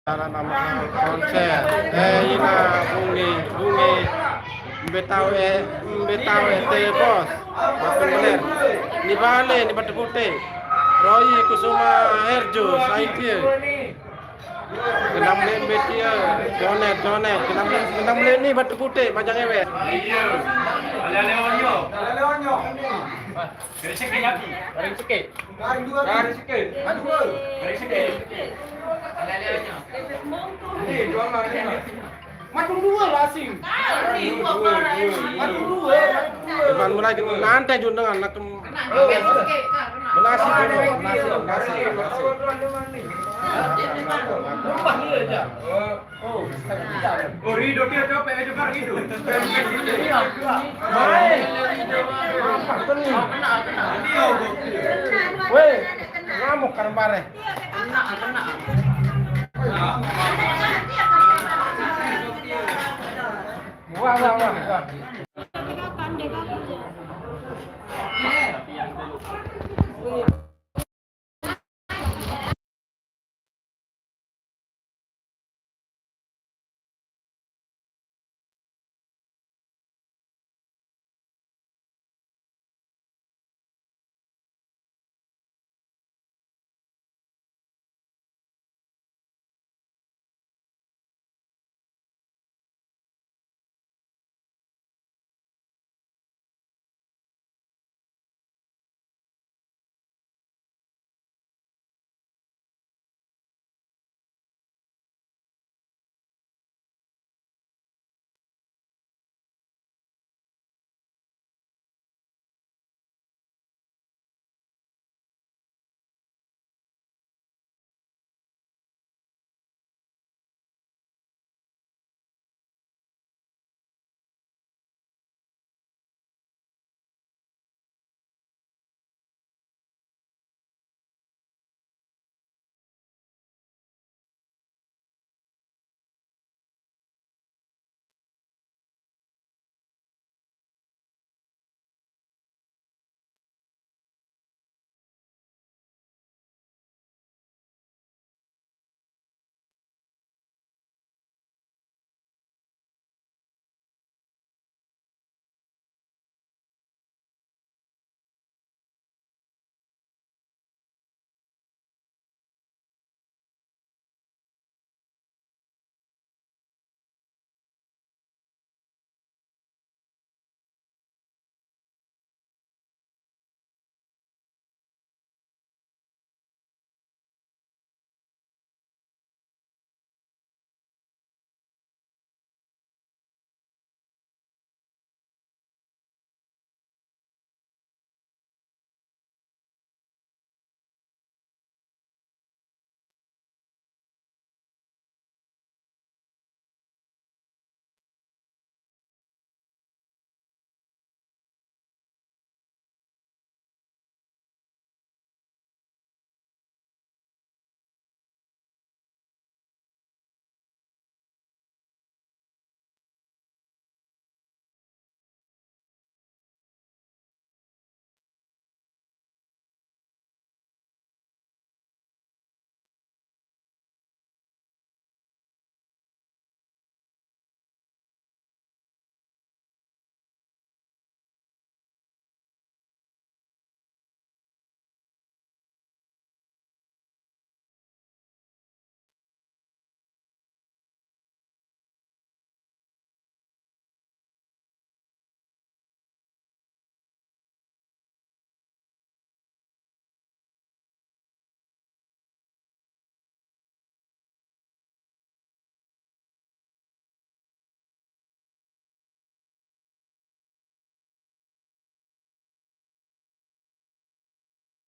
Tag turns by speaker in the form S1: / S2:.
S1: Mana nama konser ina bungi betawe telepos makin bener ni bale ni batu putih Roy Kusuma Herjo Saitia kenam len betia jonet kenam len ni batu putih panjang ewe
S2: iya ale onyo garing sikit macam dua lasing macam dua
S1: Iban mulai nanti juga dengan nak nasi
S2: oh rido dia capek juga gitu
S1: weh ngamuk kan bare
S3: Kena.
S1: wah